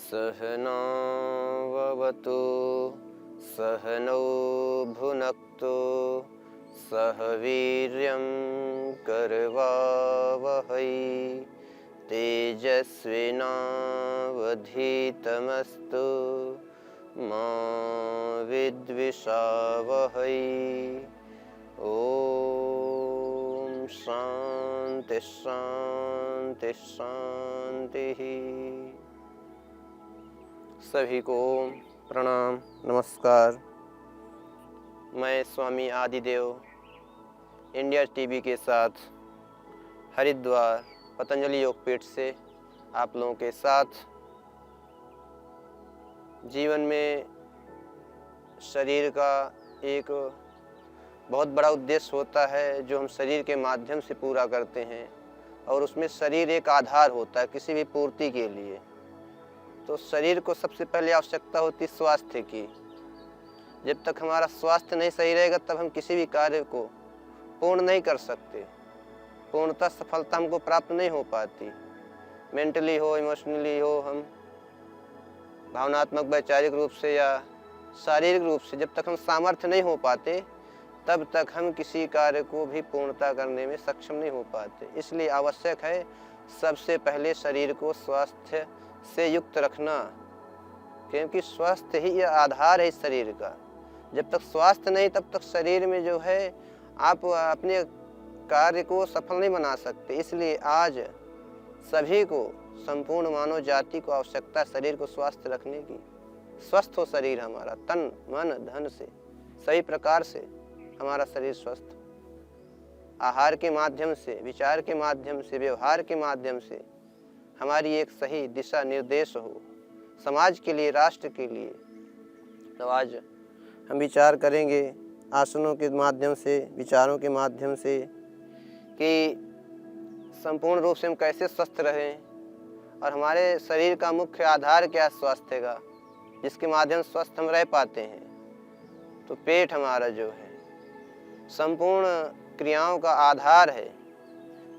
सहनाववतु सहनौ भुनक्तु सह वीर्यं करवावहै तेजस्विनावधीतमस्तु मा विद्विषावहै। ओम शांति शांति शांति। सभी को प्रणाम नमस्कार। मैं स्वामी आदिदेव इंडिया टीवी के साथ हरिद्वार पतंजलि योगपीठ से आप लोगों के साथ जीवन में शरीर का एक बहुत बड़ा उद्देश्य होता है जो हम शरीर के माध्यम से पूरा करते हैं, और उसमें शरीर एक आधार होता है किसी भी पूर्ति के लिए। तो शरीर को सबसे पहले आवश्यकता होती है स्वास्थ्य की। जब तक हमारा स्वास्थ्य नहीं सही रहेगा तब हम किसी भी कार्य को पूर्ण नहीं कर सकते। पूर्णतः सफलता हमको प्राप्त नहीं हो पाती। मेंटली हो, इमोशनली हो, हम भावनात्मक वैचारिक रूप से या शारीरिक रूप से जब तक हम सामर्थ्य नहीं हो पाते तब तक हम किसी कार्य को भी पूर्णता करने में सक्षम नहीं हो पाते। इसलिए आवश्यक है सबसे पहले शरीर को स्वास्थ्य से युक्त रखना, क्योंकि स्वास्थ्य ही आधार है इस शरीर का। जब तक स्वास्थ्य नहीं तब तक शरीर में जो है आप अपने कार्य को सफल नहीं बना सकते। इसलिए आज सभी को, संपूर्ण मानव जाति को आवश्यकता है शरीर को स्वस्थ रखने की। स्वस्थ हो शरीर हमारा, तन मन धन से सही प्रकार से हमारा शरीर स्वस्थ, आहार के माध्यम से, विचार के माध्यम से, व्यवहार के माध्यम से हमारी एक सही दिशा निर्देश हो समाज के लिए, राष्ट्र के लिए। तो आज हम विचार करेंगे आसनों के माध्यम से, विचारों के माध्यम से कि संपूर्ण रूप से हम कैसे स्वस्थ रहें, और हमारे शरीर का मुख्य आधार क्या है स्वास्थ्य का, जिसके माध्यम से स्वस्थ हम रह पाते हैं। तो पेट हमारा जो है संपूर्ण क्रियाओं का आधार है,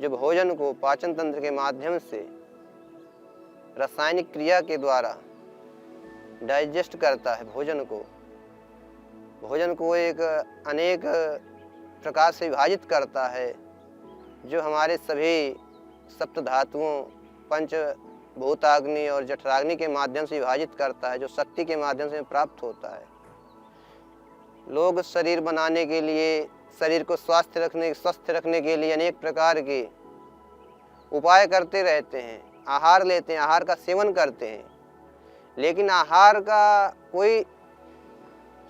जो भोजन को पाचन तंत्र के माध्यम से रासायनिक क्रिया के द्वारा डाइजेस्ट करता है। भोजन को एक अनेक प्रकार से विभाजित करता है, जो हमारे सभी सप्त धातुओं, पंच भूताग्नि और जठराग्नि के माध्यम से विभाजित करता है, जो शक्ति के माध्यम से प्राप्त होता है। लोग शरीर बनाने के लिए, शरीर को स्वस्थ रखने के लिए अनेक प्रकार के उपाय करते रहते हैं। आहार लेते हैं, आहार का सेवन करते हैं, लेकिन आहार का कोई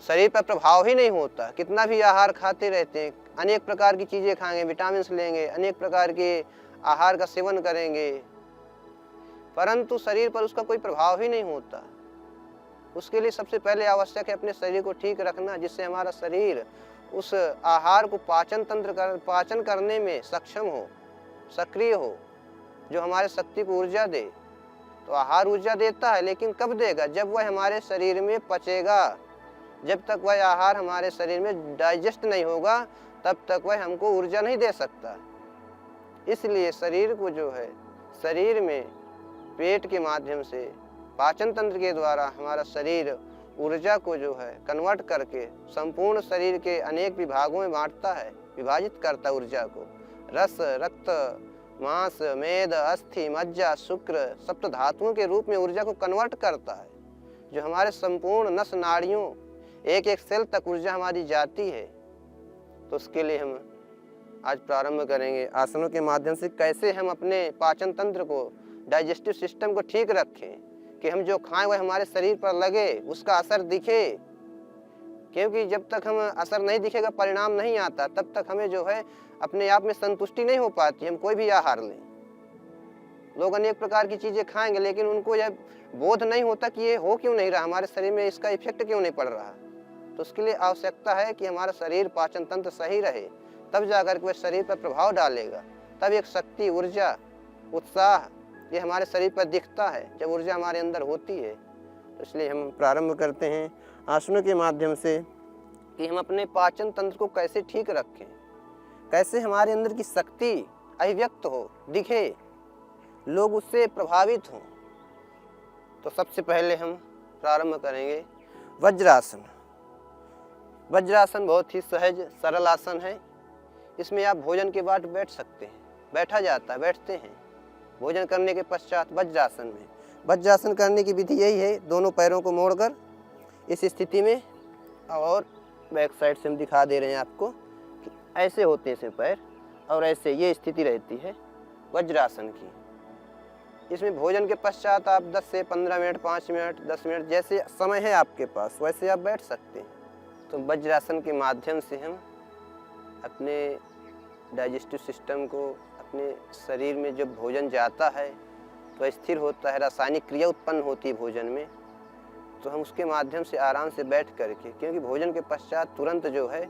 शरीर पर प्रभाव ही नहीं होता। कितना भी आहार खाते रहते हैं, अनेक प्रकार की चीज़ें खाएंगे, विटामिन लेंगे, अनेक प्रकार के आहार का सेवन करेंगे, परंतु शरीर पर उसका कोई प्रभाव ही नहीं होता। उसके लिए सबसे पहले आवश्यक है अपने शरीर को ठीक रखना, जिससे हमारा शरीर उस आहार को पाचन करने में सक्षम हो, सक्रिय हो, जो हमारे शक्ति को ऊर्जा दे। तो आहार ऊर्जा देता है, लेकिन कब देगा? जब वह हमारे शरीर में पचेगा। जब तक वह आहार हमारे शरीर में डाइजेस्ट नहीं होगा तब तक वह हमको ऊर्जा नहीं दे सकता। इसलिए शरीर को जो है, शरीर में पेट के माध्यम से, पाचन तंत्र के द्वारा हमारा शरीर ऊर्जा को जो है कन्वर्ट करके संपूर्ण शरीर के अनेक विभागों में बांटता है, विभाजित करता ऊर्जा को। रस, रक्त, मांस, मेद, अस्थि, मज्जा, शुक्र, सप्त धातुओं के रूप में ऊर्जा को कन्वर्ट करता है, जो हमारे संपूर्ण नस नाड़ियों, एक एक सेल तक ऊर्जा हमारी जाती है। तो उसके लिए हम आज प्रारंभ करेंगे आसनों के माध्यम से, कैसे हम अपने पाचन तंत्र को, डाइजेस्टिव सिस्टम को ठीक रखें, कि हम जो खाएं वह हमारे शरीर पर लगे, उसका असर दिखे। क्योंकि जब तक हम असर नहीं दिखेगा, परिणाम नहीं आता, तब तक हमें जो है अपने आप में संतुष्टि नहीं हो पाती। हम कोई भी आहार लें, लोग अनेक प्रकार की चीज़ें खाएंगे, लेकिन उनको यह बोध नहीं होता कि ये हो क्यों नहीं रहा, हमारे शरीर में इसका इफेक्ट क्यों नहीं पड़ रहा। तो उसके लिए आवश्यकता है कि हमारा शरीर, पाचन तंत्र सही रहे, तब जाकर के वह शरीर पर प्रभाव डालेगा। तब एक शक्ति, ऊर्जा, उत्साह ये हमारे शरीर पर दिखता है, जब ऊर्जा हमारे अंदर होती है। तो इसलिए हम प्रारंभ करते हैं आसनों के माध्यम से कि हम अपने पाचन तंत्र को कैसे ठीक रखें, कैसे हमारे अंदर की शक्ति अभिव्यक्त हो, दिखे, लोग उससे प्रभावित हों। तो सबसे पहले हम प्रारंभ करेंगे वज्रासन। वज्रासन बहुत ही सहज सरल आसन है। इसमें आप भोजन के बाद बैठ सकते हैं, बैठा जाता है, बैठते हैं। भोजन करने के पश्चात वज्रासन में, वज्रासन करने की विधि यही है, दोनों पैरों को मोड़कर इस स्थिति में, और बैक साइड से हम दिखा दे रहे हैं आपको कि ऐसे होते हैं पैर, और ऐसे ये स्थिति रहती है वज्रासन की। इसमें भोजन के पश्चात आप 10 से 15 मिनट, 5 मिनट, 10 मिनट, जैसे समय है आपके पास वैसे आप बैठ सकते हैं। तो वज्रासन के माध्यम से हम अपने डाइजेस्टिव सिस्टम को, अपने शरीर में जब भोजन जाता है तो स्थिर होता है, रासायनिक क्रिया उत्पन्न होती है भोजन में, तो हम उसके माध्यम से आराम से बैठ करके, क्योंकि भोजन के पश्चात तुरंत जो है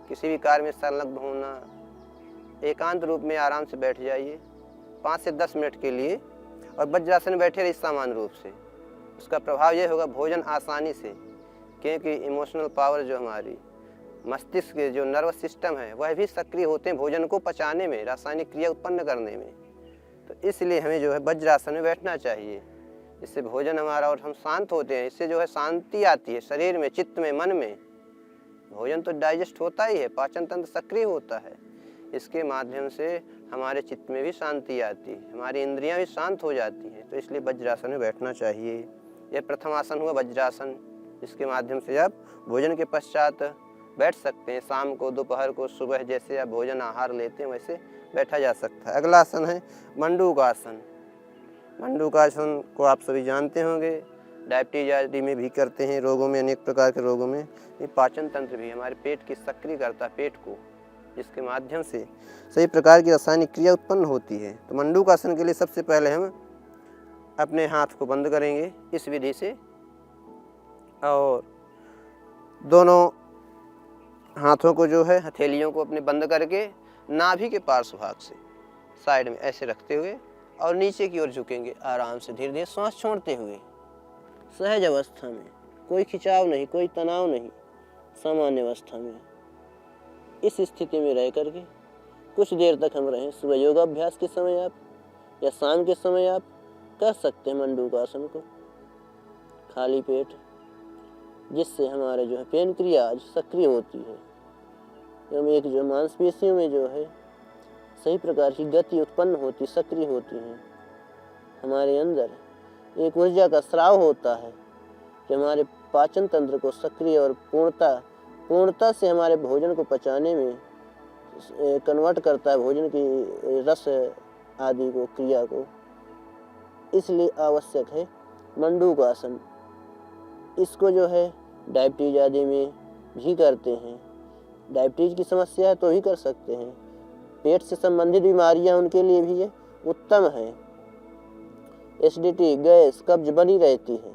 किसी भी कार्य में संलग्न होना, एकांत रूप में आराम से बैठ जाइए 5 से 10 मिनट के लिए, और वज्रासन बैठे रहिए सामान्य रूप से। उसका प्रभाव ये होगा भोजन आसानी से, क्योंकि इमोशनल पावर जो हमारी मस्तिष्क के जो नर्वस सिस्टम है वह भी सक्रिय होते हैं भोजन को पचाने में, रासायनिक क्रिया उत्पन्न करने में। तो इसलिए हमें जो है वज्रासन में बैठना चाहिए। इससे भोजन हमारा, और हम शांत होते हैं, इससे जो है शांति आती है शरीर में, चित्त में, मन में। भोजन तो डाइजेस्ट होता ही है, पाचन तंत्र सक्रिय होता है, इसके माध्यम से हमारे चित्त में भी शांति आती है, हमारी इंद्रियां भी शांत हो जाती हैं। तो इसलिए वज्रासन में बैठना चाहिए। यह प्रथम आसन हुआ वज्रासन, जिसके माध्यम से आप भोजन के पश्चात बैठ सकते हैं। शाम को, दोपहर को, सुबह जैसे आप भोजन आहार लेते हैं वैसे बैठा जा सकता है। अगला आसन है मंडूकासन। मंडूकासन को आप सभी जानते होंगे, डायबिटीज आदि में भी करते हैं, रोगों में, अनेक प्रकार के रोगों में। ये पाचन तंत्र भी हमारे पेट की सक्रिय करता है, पेट को, जिसके माध्यम से सही प्रकार की रासायनिक क्रिया उत्पन्न होती है। तो मंडूकासन के लिए सबसे पहले हम अपने हाथ को बंद करेंगे इस विधि से, और दोनों हाथों को जो है, हथेलियों को अपने बंद करके नाभि के पार्श्व भाग से साइड में ऐसे रखते हुए और नीचे की ओर झुकेंगे आराम से, धीरे धीरे सांस छोड़ते हुए, सहज अवस्था में, कोई खिंचाव नहीं, कोई तनाव नहीं, सामान्य अवस्था में। इस स्थिति में रह करके कुछ देर तक हम रहें। सुबह योगाभ्यास के समय आप या शाम के समय आप कर सकते हैं मंडूकासन को खाली पेट, जिससे हमारे जो है पेन क्रिया सक्रिय होती है, एवं एक जो मांसपेशियों में जो है सही प्रकार की गति उत्पन्न होती, सक्रिय होती है। हमारे अंदर एक ऊर्जा का स्राव होता है जो हमारे पाचन तंत्र को सक्रिय और पूर्णता से हमारे भोजन को पचाने में कन्वर्ट करता है, भोजन की रस आदि को, क्रिया को। इसलिए आवश्यक है मंडूकासन। इसको जो है डायबिटीज आदि में भी करते हैं। डायबिटीज की समस्या है तो ही कर सकते हैं। पेट से संबंधित बीमारियां, उनके लिए भी ये उत्तम है। एसिडिटी, गैस, कब्ज बनी रहती है,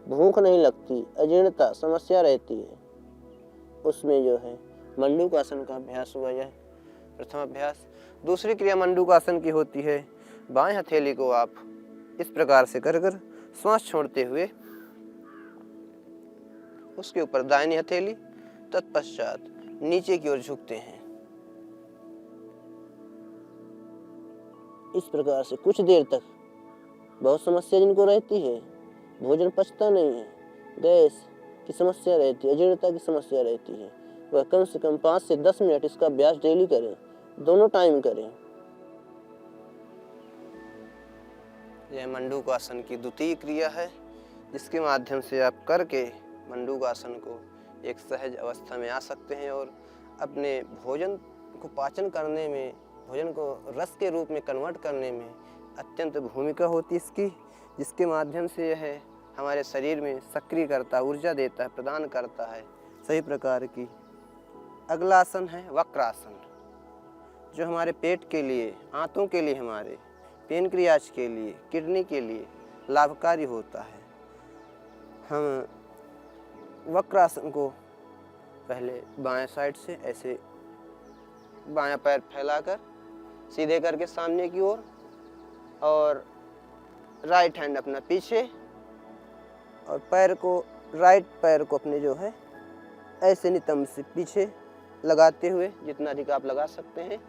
भूख नहीं लगती, अजीर्णता समस्या रहती है, उसमें जो है मंडूकासन का अभ्यास हुआ जाए। प्रथम अभ्यास। दूसरी क्रिया मंडूकासन की होती है, बाएं हथेली को आप इस प्रकार से कर कर श्वास छोड़ते हुए उसके ऊपर दाहिनी हथेली, तत्पश्चात नीचे की ओर झुकते हैं। इस प्रकार से कुछ देर तक। बहुत समस्या जिनको रहती है, भोजन पचता नहीं है, गैस की समस्या रहती है, अजीर्णता की समस्या रहती है, वह कम से कम 5 से 10 मिनट इसका अभ्यास डेली करें, दोनों टाइम करें। यह मंडूकासन की द्वितीय क्रिया है, जिसके माध्यम से आप करके मंडूकासन को एक सहज अवस्था में आ सकते हैं और अपने भोजन को पाचन करने में, भोजन को रस के रूप में कन्वर्ट करने में अत्यंत भूमिका होती है इसकी, जिसके माध्यम से यह हमारे शरीर में सक्रिय करता, ऊर्जा देता है, प्रदान करता है सही प्रकार की। अगला आसन है वक्रासन, जो हमारे पेट के लिए, आंतों के लिए, हमारे पेनक्रियाज के लिए, किडनी के लिए लाभकारी होता है। हम वक्रासन को पहले बाएं साइड से ऐसे बायां पैर फैलाकर सीधे करके सामने की ओर, और राइट हैंड अपना पीछे, और राइट पैर को अपने जो है ऐसे नितंब से पीछे लगाते हुए, जितना अधिक आप लगा सकते हैं,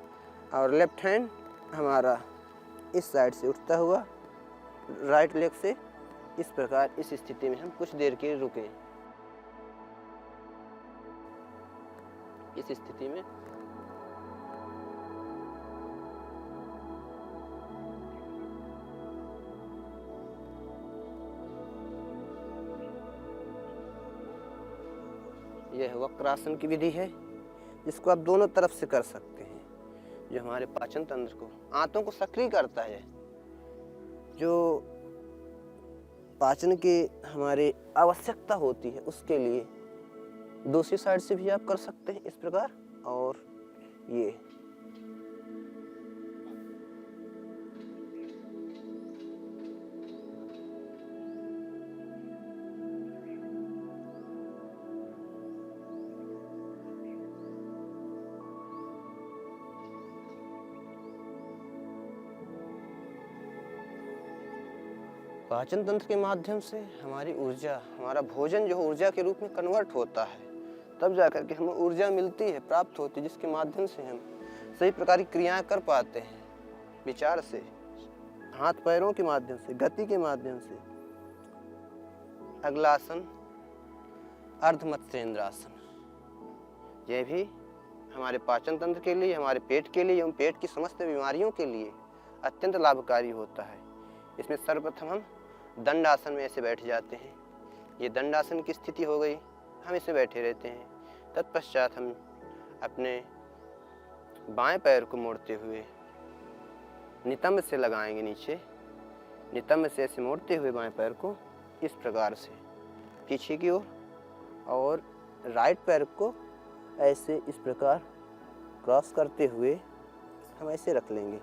और लेफ्ट हैंड हमारा इस साइड से उठता हुआ राइट लेग से इस प्रकार इस स्थिति में हम कुछ देर के लिए रुकें। इस स्थिति में यह वक्रासन की विधि है, जिसको आप दोनों तरफ से कर सकते हैं, जो हमारे पाचन तंत्र को, आंतों को सक्रिय करता है, जो पाचन की हमारे आवश्यकता होती है उसके लिए। दूसरी साइड से भी आप कर सकते हैं इस प्रकार। और ये पाचन तंत्र के माध्यम से हमारी ऊर्जा, हमारा भोजन जो ऊर्जा के रूप में कन्वर्ट होता है, तब जाकर के हमें ऊर्जा मिलती है, प्राप्त होती है, जिसके माध्यम से हम सही प्रकार की क्रियाएं कर पाते हैं, विचार से, हाथ पैरों के माध्यम से, गति के माध्यम से। अगला आसन अर्धमत्स्येंद्रासन। यह भी हमारे पाचन तंत्र के लिए, हमारे पेट के लिए एवं पेट की समस्त बीमारियों के लिए अत्यंत लाभकारी होता है। इसमें सर्वप्रथम हम दंडासन में ऐसे बैठ जाते हैं। ये दंडासन की स्थिति हो गई, हम इसे बैठे रहते हैं। तत्पश्चात हम अपने बाएं पैर को मोड़ते हुए नितंब से लगाएंगे नीचे, नितंब से ऐसे मोड़ते हुए बाएं पैर को इस प्रकार से पीछे की ओर, और राइट पैर को ऐसे इस प्रकार क्रॉस करते हुए हम ऐसे रख लेंगे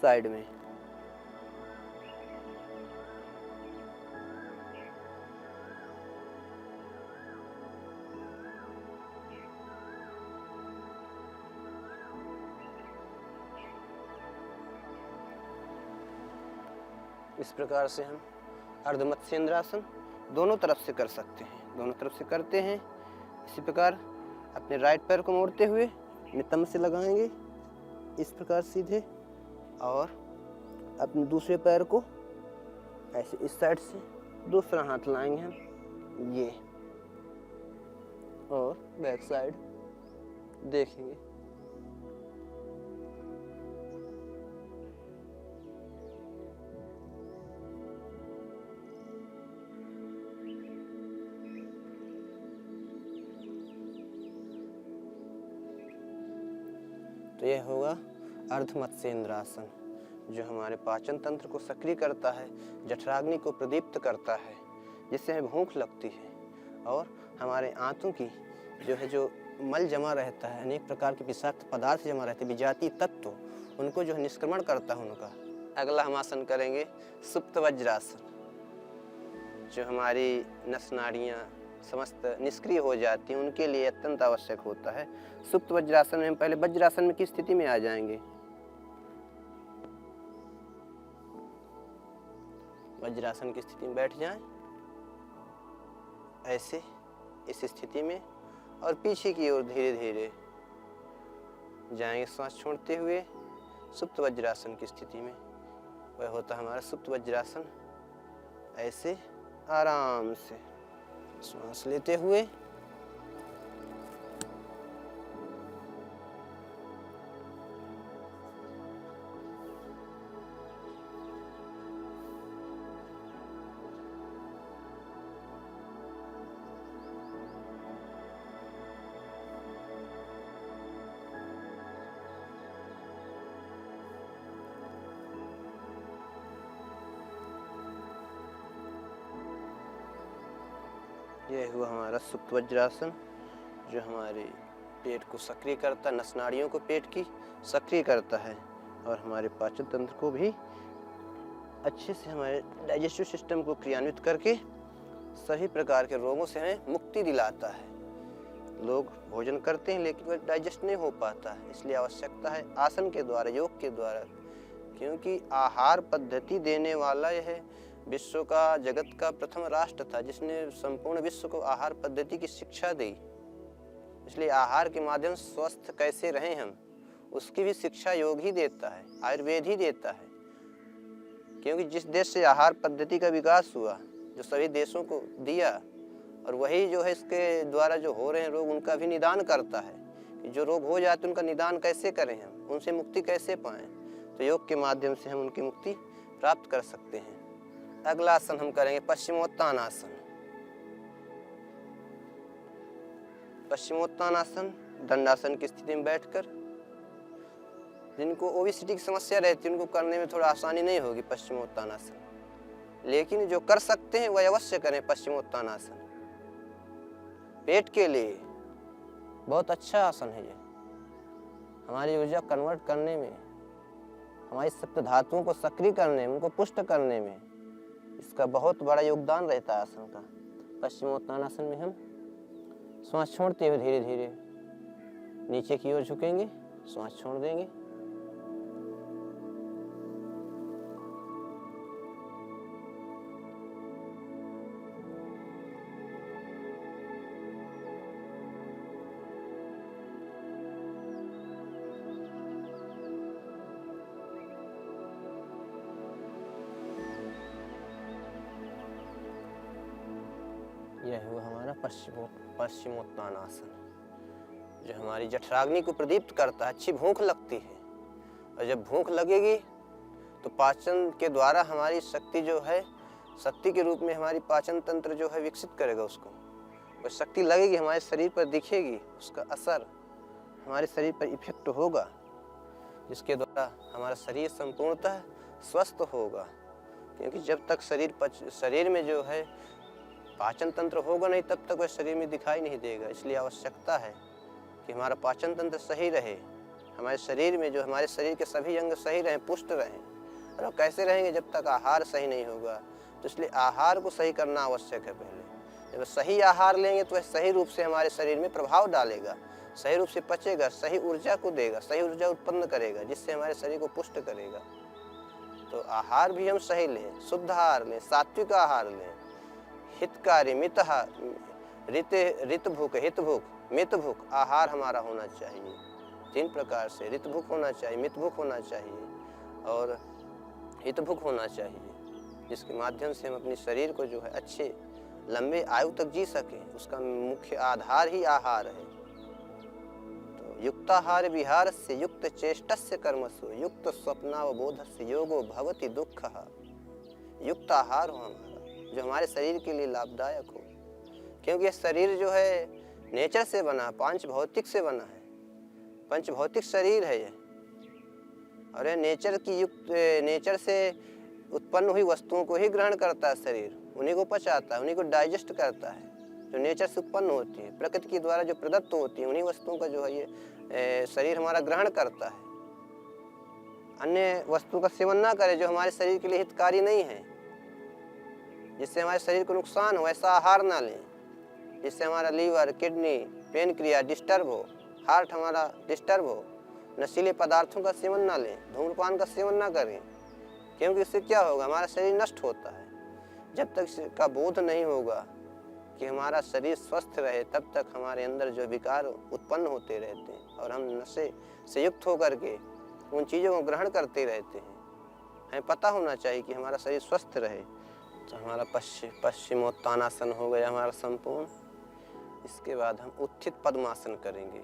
साइड में। इस प्रकार से हम अर्धमत्स्येंद्रासन दोनों तरफ से कर सकते हैं। दोनों तरफ से करते हैं इसी प्रकार। अपने राइट पैर को मोड़ते हुए नितंब से लगाएंगे इस प्रकार सीधे, और अपने दूसरे पैर को ऐसे इस साइड से दूसरा हाथ लाएंगे हम ये, और बैक साइड देखेंगे। तो यह होगा अर्धमत्स्येंद्रासन, जो हमारे पाचन तंत्र को सक्रिय करता है, जठराग्नि को प्रदीप्त करता है, जिससे हमें भूख लगती है, और हमारे आंतों की जो मल जमा रहता है, अनेक प्रकार के विषाक्त पदार्थ जमा रहते हैं, विजातीय तत्व, उनको जो है निष्क्रमण करता है उनका। अगला हम आसन करेंगे सुप्त वज्रासन, जो हमारी नस नाड़ियाँ समस्त निष्क्रिय हो जाती हैं, उनके लिए अत्यंत आवश्यक होता है। सुप्त वज्रासन में हम पहले वज्रासन में की स्थिति में आ जाएंगे। वज्रासन की स्थिति में बैठ जाएं ऐसे इस स्थिति में, और पीछे की ओर धीरे धीरे जाएंगे सांस छोड़ते हुए सुप्त वज्रासन की स्थिति में। वह होता हमारा सुप्त वज्रासन। ऐसे आराम से सांस लेते हुए यह हुआ हमारा सुप्त वज्रासन, जो हमारे पेट को सक्रिय करता है, नस नाड़ियों को पेट की सक्रिय करता है, और हमारे पाचन तंत्र को भी अच्छे से, हमारे डाइजेस्टिव सिस्टम को क्रियान्वित करके सही प्रकार के रोगों से हमें मुक्ति दिलाता है। लोग भोजन करते हैं लेकिन वह डाइजेस्ट नहीं हो पाता है, इसलिए आवश्यकता है आसन के द्वारा, योग के द्वारा, क्योंकि आहार पद्धति देने वाला यह विश्व का, जगत का प्रथम राष्ट्र था, जिसने संपूर्ण विश्व को आहार पद्धति की शिक्षा दी। इसलिए आहार के माध्यम से स्वस्थ कैसे रहें हम, उसकी भी शिक्षा योग ही देता है, आयुर्वेद ही देता है। क्योंकि जिस देश से आहार पद्धति का विकास हुआ, जो सभी देशों को दिया, और वही जो है इसके द्वारा जो हो रहे हैं रोग उनका भी निदान करता है कि जो रोग हो जाते उनका निदान कैसे करें, हम उनसे मुक्ति कैसे पाएं। तो योग के माध्यम से हम उनकी मुक्ति प्राप्त कर सकते हैं। अगला आसन हम करेंगे पश्चिमोत्तानासन। पश्चिमोत्तानासन दंडासन की स्थिति में बैठकर, जिनको ओबेसिटी की समस्या रहती है उनको करने में थोड़ा आसानी नहीं होगी पश्चिमोत्तानासन, लेकिन जो कर सकते हैं वह अवश्य करें पश्चिमोत्तानासन। पेट के लिए बहुत अच्छा आसन है ये, हमारी ऊर्जा कन्वर्ट करने में, हमारी सप्त धातुओं को सक्रिय करने में, उनको पुष्ट करने में इसका बहुत बड़ा योगदान रहता है आसन का। पश्चिमोत्तानासन में हम श्वास छोड़ते हुए धीरे धीरे नीचे की ओर झुकेंगे, श्वास छोड़ देंगे। यह हुआ हमारा पश्चिमोत्तानासन, जो हमारी जठराग्नि को प्रदीप्त करता है। अच्छी भूख लगती है, और जब भूख लगेगी तो पाचन के द्वारा हमारी शक्ति जो है, शक्ति के रूप में हमारी पाचन तंत्र जो है विकसित करेगा उसको। वह शक्ति लगेगी, हमारे शरीर पर दिखेगी, उसका असर हमारे शरीर पर इफेक्ट होगा, जिसके द्वारा हमारा शरीर संपूर्णतः स्वस्थ होगा। क्योंकि जब तक शरीर में जो है पाचन तंत्र होगा नहीं, तब तक वह शरीर में दिखाई नहीं देगा। इसलिए आवश्यकता है कि हमारा पाचन तंत्र सही रहे, हमारे शरीर में जो हमारे शरीर के सभी अंग सही रहें, पुष्ट रहें। और कैसे रहेंगे? जब तक आहार सही नहीं होगा। तो इसलिए आहार को सही करना आवश्यक है। पहले जब सही आहार लेंगे तो वह सही रूप से हमारे शरीर में प्रभाव डालेगा, सही रूप से पचेगा, सही ऊर्जा को देगा, सही ऊर्जा उत्पन्न करेगा, जिससे हमारे शरीर को पुष्ट करेगा। तो आहार भी हम सही लें, शुद्ध आहार लें, सात्विक आहार लें, हितकारी हितभुक मितभुक आहार हमारा होना चाहिए। 3 प्रकार से रितभुक होना चाहिए, मितभुक होना चाहिए और हितभुक होना चाहिए, जिसके माध्यम से हम अपने शरीर को जो है अच्छे लंबे आयु तक जी सकें। उसका मुख्य आधार ही आहार है। तो युक्ताहार विहारस्य युक्त चेष्टस्य कर्मसु युक्त स्वप्नावबोधस्य योगो भवति दुःखः। युक्त आहार हो हमारा, जो हमारे शरीर के लिए लाभदायक हो। क्योंकि यह शरीर जो है नेचर से बना, पांच भौतिक से बना है, पंच भौतिक शरीर है यह। और यह नेचर से उत्पन्न हुई वस्तुओं को ही ग्रहण करता है शरीर, उन्हीं को पचाता है, उन्हीं को डाइजेस्ट करता है, जो नेचर से उत्पन्न होती है, प्रकृति के द्वारा जो प्रदत्त होती है, उन्हीं वस्तुओं का जो है ये शरीर हमारा ग्रहण करता है। अन्य वस्तुओं का सेवन ना करें जो हमारे शरीर के लिए हितकारी नहीं है, जिससे हमारे शरीर को नुकसान हो, ऐसा आहार ना लें जिससे हमारा लीवर, किडनी, पेनक्रिया डिस्टर्ब हो, हार्ट हमारा डिस्टर्ब हो। नशीले पदार्थों का सेवन ना लें, धूम्रपान का सेवन ना करें, क्योंकि इससे क्या होगा, हमारा शरीर नष्ट होता है। जब तक इसका बोध नहीं होगा कि हमारा शरीर स्वस्थ रहे, तब तक हमारे अंदर जो विकार उत्पन्न होते रहते हैं और हम नशे से युक्त होकर के उन चीज़ों को ग्रहण करते रहते हैं। हमें पता होना चाहिए कि हमारा शरीर स्वस्थ रहे। तो हमारा पश्चिमोत्तानासन हो गया हमारा संपूर्ण। इसके बाद हम उत्थित पद्मासन करेंगे,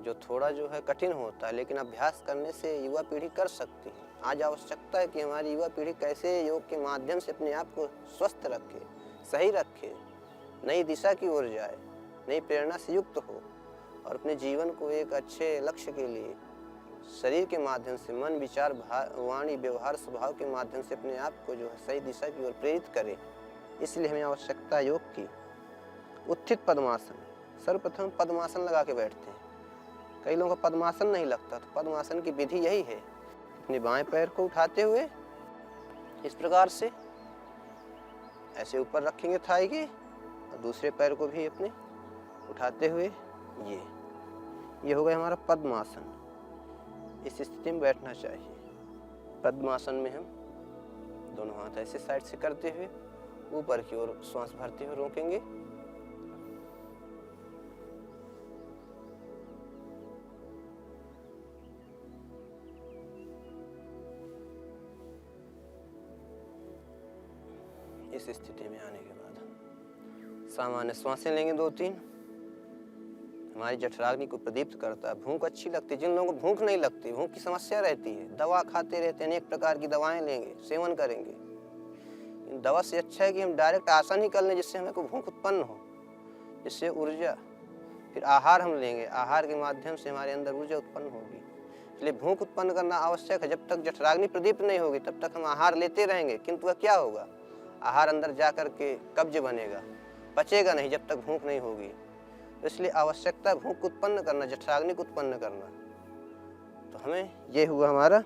जो थोड़ा जो है कठिन होता है, लेकिन अभ्यास करने से युवा पीढ़ी कर सकती है। आज आवश्यकता है कि हमारी युवा पीढ़ी कैसे योग के माध्यम से अपने आप को स्वस्थ रखे, सही रखे, नई दिशा की ओर जाए, नई प्रेरणा से युक्त हो और अपने जीवन को एक अच्छे लक्ष्य के लिए शरीर के माध्यम से, मन, विचार, वाणी, व्यवहार, स्वभाव के माध्यम से अपने आप को जो है सही दिशा की ओर प्रेरित करें। इसलिए हमें आवश्यकता है योग की। उत्थित पद्मासन, सर्वप्रथम पद्मासन लगा के बैठते हैं। कई लोगों को पद्मासन नहीं लगता, तो पद्मासन की विधि यही है। अपने बाएं पैर को उठाते हुए इस प्रकार से ऐसे ऊपर रखेंगे थाई के, और दूसरे पैर को भी अपने उठाते हुए ये हो गया हमारा पद्मासन। इस स्थिति में बैठना चाहिए। पद्मासन में हम दोनों हाथ ऐसे साइड से करते हुए ऊपर की ओर श्वास भरते हुए रोकेंगे। इस स्थिति में आने के बाद सामान्य श्वासें लेंगे 2-3। हमारी जठराग्नि को प्रदीप्त करता है। भूख अच्छी लगती है, जिन लोगों को भूख नहीं लगती, भूख की समस्या रहती है, दवा खाते रहते हैं, अनेक प्रकार की दवाएं लेंगे, सेवन करेंगे। इन दवा से अच्छा है कि हम डायरेक्ट आसन ही कर लें, जिससे हमें को भूख उत्पन्न हो, जिससे ऊर्जा। फिर आहार हम लेंगे, आहार के माध्यम से हमारे अंदर ऊर्जा उत्पन्न होगी। इसलिए भूख उत्पन्न करना आवश्यक है। जब तक जठराग्नि प्रदीप्त नहीं होगी तब तक हम आहार लेते रहेंगे, किंतु वह क्या होगा, आहार अंदर जा कर के कब्ज बनेगा, पचेगा नहीं जब तक भूख नहीं होगी। इसलिए आवश्यकता भूख उत्पन्न करना, जठराग्नि को उत्पन्न करना। तो हमें ये हुआ हमारा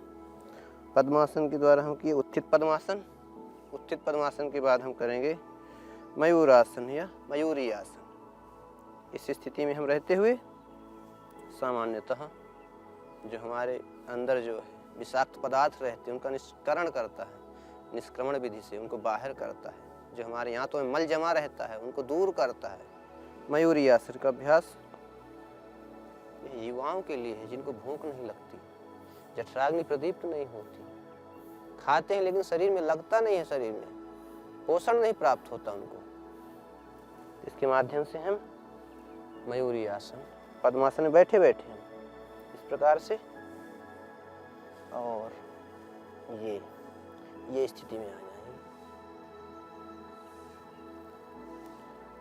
पद्मासन के द्वारा हम किए उत्थित पद्मासन। उत्थित पद्मासन के बाद हम करेंगे मयूरासन या मयूरी आसन। इस स्थिति में हम रहते हुए सामान्यतः जो हमारे अंदर जो है विषाक्त पदार्थ रहते हैं उनका निष्करण करता है, निष्क्रमण विधि से उनको बाहर करता है। जो हमारे यहाँ तो मल जमा रहता है उनको दूर करता है। मयूरी आसन का अभ्यास युवाओं के लिए है, जिनको भूख नहीं लगती, जठराग्नि प्रदीप्त नहीं होती, खाते हैं लेकिन शरीर में लगता नहीं है, शरीर में पोषण नहीं प्राप्त होता उनको। इसके माध्यम से हम मयूरी आसन, पद्मासन में बैठे बैठे हम इस प्रकार से, और ये स्थिति में आ जाएंगे।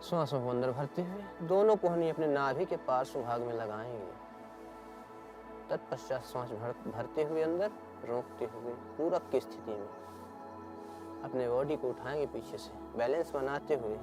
श्वासों को अंदर भरते हुए दोनों कोहनी अपने नाभि के पार्श्व भाग में लगाएंगे। तत्पश्चात श्वास भरते हुए अंदर, रोकते हुए पूरक की स्थिति में अपने बॉडी को उठाएंगे पीछे से, बैलेंस बनाते हुए।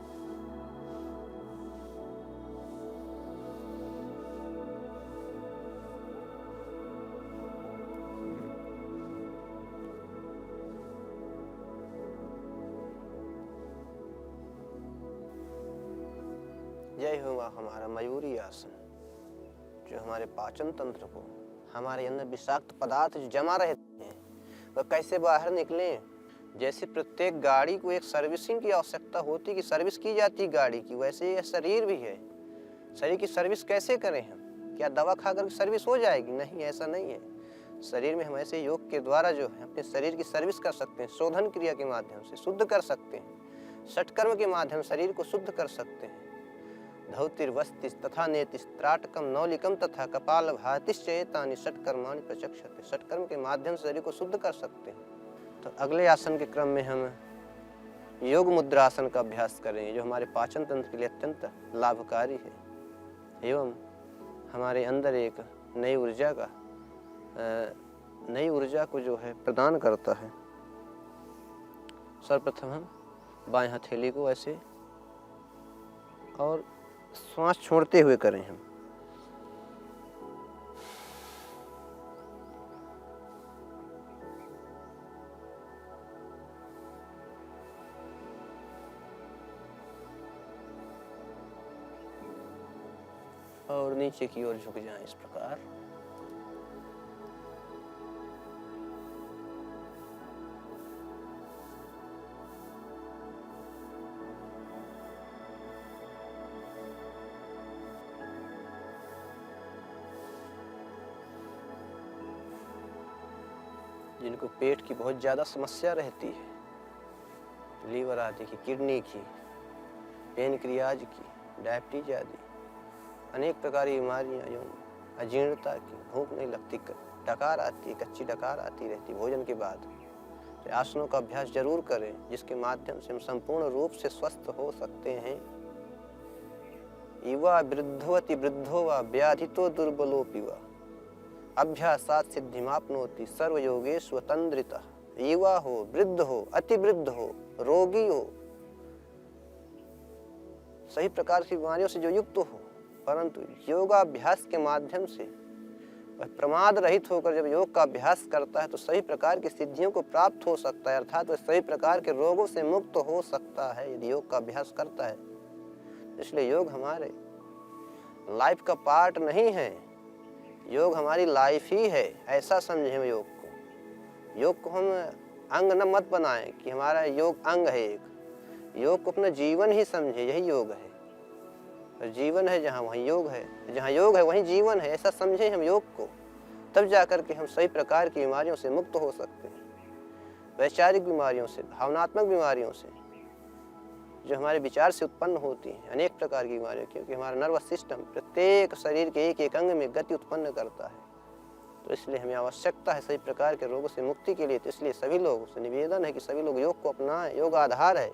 यही होगा हमारा मयूरी आसन, जो हमारे पाचन तंत्र को, हमारे अंदर विषाक्त पदार्थ जो जमा रहते हैं वह कैसे बाहर निकले। जैसे प्रत्येक गाड़ी को एक सर्विसिंग की आवश्यकता होती है कि सर्विस की जाती है गाड़ी की, वैसे यह शरीर भी है। शरीर की सर्विस कैसे करें हम? क्या दवा खाकर सर्विस हो जाएगी? नहीं, ऐसा नहीं है। शरीर में हम ऐसे योग के द्वारा जो है अपने शरीर की सर्विस कर सकते हैं। शोधन क्रिया के माध्यम से शुद्ध कर सकते हैं, षटकर्म के माध्यम शरीर को शुद्ध कर सकते हैं। धौतिर्वस्तिस् तथा नेतिस् त्राटकम नौलिकम तथा कपाल भातिश्चेतानि षटकर्माणि प्रचक्षते। षटकर्म के माध्यम से शरीर को शुद्ध कर सकते हैं। तो अगले आसन के क्रम में हम योग मुद्रासन का अभ्यास करेंगे, जो हमारे पाचन तंत्र के लिए अत्यंत लाभकारी है एवं हमारे अंदर एक नई ऊर्जा को जो है प्रदान करता है। सर्वप्रथम हम बाएं हथेली को ऐसे और श्वास छोड़ते हुए करें हम। और नीचे की ओर झुक जाएं इस प्रकार। जिनको पेट की बहुत ज़्यादा समस्या रहती है, लीवर आदि की, किडनी की, पेनक्रियाज की, डायबिटीज आदि अनेक प्रकार की बीमारियाँ एवं अजीर्णता की, भूख नहीं लगती, डकार आती है, कच्ची डकार आती रहती भोजन के बाद, तो आसनों का अभ्यास जरूर करें, जिसके माध्यम से हम संपूर्ण रूप से स्वस्थ हो सकते हैं। युवा वृद्धवती वृद्धो वा व्याधितो दुर्बलोऽपि वा अभ्यासात् सिद्धिमाप्नोति सर्वयोगेषु स्वतंत्रितः। युवा हो, वृद्ध हो, अति वृद्ध हो, रोगी हो, सही प्रकार की बीमारियों से जो युक्त हो, परंतु योगाभ्यास के माध्यम से वह प्रमाद रहित होकर जब योग का अभ्यास करता है तो सही प्रकार की सिद्धियों को प्राप्त हो सकता है, अर्थात वह सही प्रकार के रोगों से मुक्त हो सकता है यदि योग का अभ्यास करता है। इसलिए योग हमारे लाइफ का पार्ट नहीं है, योग हमारी लाइफ ही है, ऐसा समझें योग को। योग को हम अंग न मत बनाएं कि हमारा योग अंग है एक। योग को अपना जीवन ही समझे, यही योग है। और जीवन है जहाँ वहीं योग है, जहाँ योग है वहीं जीवन है, ऐसा समझें हम योग को। तब जाकर के हम सही प्रकार की बीमारियों से मुक्त हो सकते हैं, वैचारिक बीमारियों से, भावनात्मक बीमारियों से, जो हमारे विचार से उत्पन्न होती हैं, अनेक प्रकार की बीमारियाँ, क्योंकि हमारा नर्वस सिस्टम प्रत्येक शरीर के एक एक अंग में गति उत्पन्न करता है। तो इसलिए हमें आवश्यकता है सभी प्रकार के रोगों से मुक्ति के लिए। तो इसलिए सभी लोगों से निवेदन है कि सभी लोग योग को अपनाएं। योग आधार है,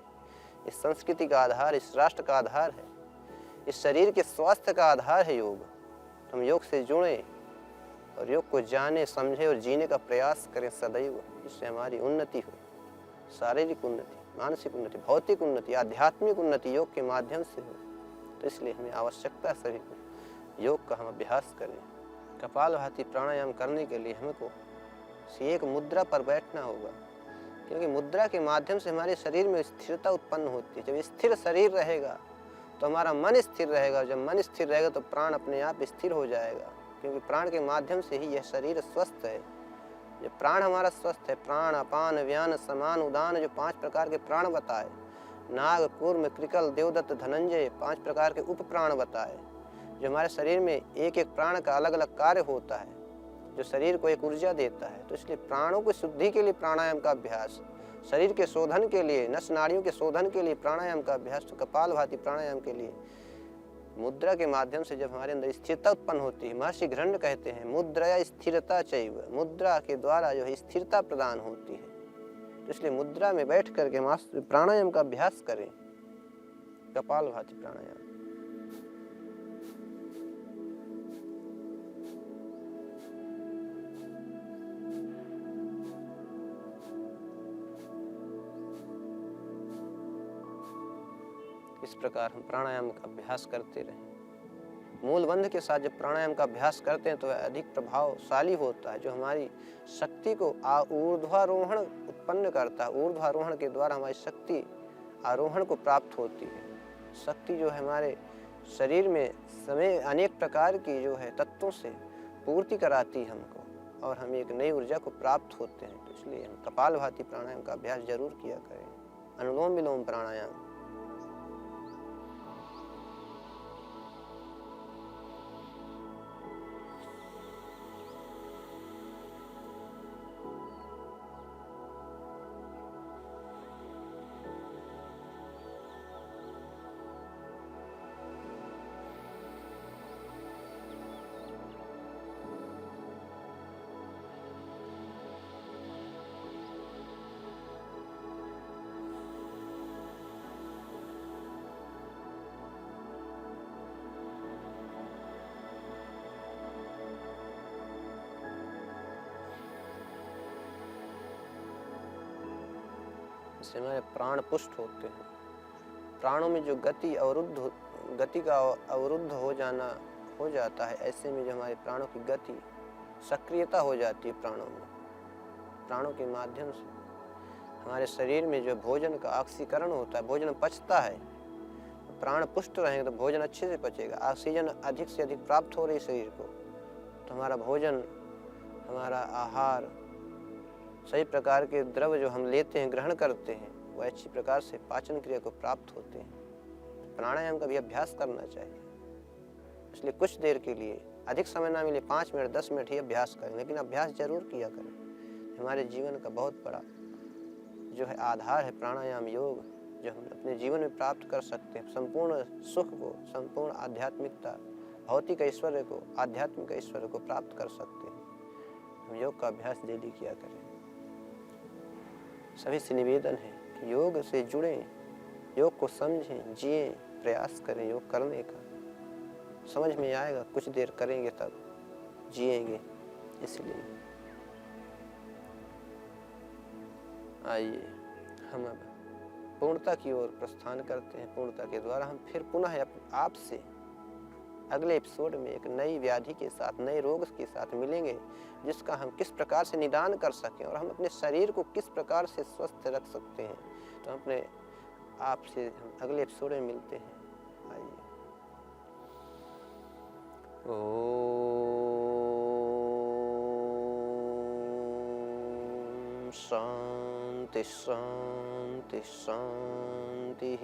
इस संस्कृति का आधार, इस राष्ट्र का आधार है, इस शरीर के स्वास्थ्य का आधार है योग। हम योग से जुड़ें और योग को जाने, समझें और जीने का प्रयास करें सदैव, जिससे हमारी उन्नति हो, शारीरिक उन्नति, मानसिक उन्नति, भौतिक उन्नति, आध्यात्मिक उन्नति योग के माध्यम से हो। तो इसलिए हमें आवश्यकता है सभी को योग का हम अभ्यास करें। कपालभाति प्राणायाम करने के लिए हमको एक मुद्रा पर बैठना होगा, क्योंकि मुद्रा के माध्यम से हमारे शरीर में स्थिरता उत्पन्न होती है। जब स्थिर शरीर रहेगा तो हमारा मन स्थिर रहेगा, जब मन स्थिर रहेगा तो प्राण अपने आप स्थिर हो जाएगा, क्योंकि प्राण के माध्यम से ही यह शरीर स्वस्थ है। जब प्राण हमारा स्वस्थ है, प्राण अपान व्यान समान उदान, जो 5 प्रकार के प्राण बताए, नाग कूर्म कृकल देवदत्त धनंजय, 5 प्रकार के उप प्राण बताए, जो हमारे शरीर में एक एक प्राण का अलग अलग कार्य होता है, जो शरीर को एक ऊर्जा देता है। तो इसलिए प्राणों की शुद्धि के लिए प्राणायाम का अभ्यास, शरीर के शोधन के लिए, नस नाड़ियों के शोधन के लिए प्राणायाम का अभ्यास। तो कपालभाति प्राणायाम के लिए मुद्रा के माध्यम से जब हमारे अंदर स्थिरता उत्पन्न होती है, महर्षि घृण्य कहते हैं मुद्रा स्थिरता चैव, मुद्रा के द्वारा जो है स्थिरता प्रदान होती है। तो इसलिए मुद्रा में बैठ करके हम प्राणायाम का अभ्यास करें, कपालभाति प्राणायाम। इस प्रकार हम प्राणायाम का अभ्यास करते रहें। मूल बंध के साथ जब प्राणायाम का अभ्यास करते हैं तो वह अधिक प्रभावशाली होता है, जो हमारी शक्ति को ऊर्ध्वारोहण उत्पन्न करता है। ऊर्ध्वारोहण के द्वारा हमारी शक्ति आरोहण को प्राप्त होती है। शक्ति जो है हमारे शरीर में समय अनेक प्रकार की जो है तत्वों से पूर्ति कराती है हमको, और हम एक नई ऊर्जा को प्राप्त होते हैं। तो इसलिए हम कपालभाति प्राणायाम का अभ्यास जरूर किया करें। अनुलोम विलोम प्राणायाम, इससे हमारे प्राण पुष्ट होते हैं। प्राणों में जो गति का अवरुद्ध हो जाता है, ऐसे में जो हमारे प्राणों की गति सक्रियता हो जाती है प्राणों में। प्राणों के माध्यम से हमारे शरीर में जो भोजन का ऑक्सीकरण होता है, भोजन पचता है। प्राण पुष्ट रहेंगे तो भोजन अच्छे से पचेगा। ऑक्सीजन अधिक से अधिक प्राप्त हो रही शरीर को, तो हमारा भोजन, हमारा आहार, सही प्रकार के द्रव्य जो हम लेते हैं, ग्रहण करते हैं, वो अच्छी प्रकार से पाचन क्रिया को प्राप्त होते हैं। प्राणायाम का भी अभ्यास करना चाहिए। इसलिए कुछ देर के लिए, अधिक समय ना मिले, 5 मिनट 10 मिनट ही अभ्यास करें, लेकिन अभ्यास जरूर किया करें। हमारे जीवन का बहुत बड़ा जो है आधार है प्राणायाम, योग, जो हम अपने जीवन में प्राप्त कर सकते हैं। संपूर्ण सुख को, संपूर्ण आध्यात्मिकता, भौतिक ऐश्वर्य को, आध्यात्मिक ऐश्वर्य को प्राप्त कर सकते हैं। हम योग का अभ्यास डेली किया करें। सभी से निवेदन है कि योग से जुड़ें, योग को समझें, जिएं, प्रयास करें योग करने का। समझ में आएगा, कुछ देर करेंगे तब जिएंगे। इसलिए आइए हम अब पूर्णता की ओर प्रस्थान करते हैं। पूर्णता के द्वारा हम फिर पुनः आपसे अगले एपिसोड में एक नई व्याधि के साथ, नए रोग के साथ मिलेंगे, जिसका हम किस प्रकार से निदान कर सकें और हम अपने शरीर को किस प्रकार से स्वस्थ रख सकते हैं। तो हम अपने आपसे हम अगले एपिसोड में मिलते हैं। आइए। ओम शांति शांति शांति।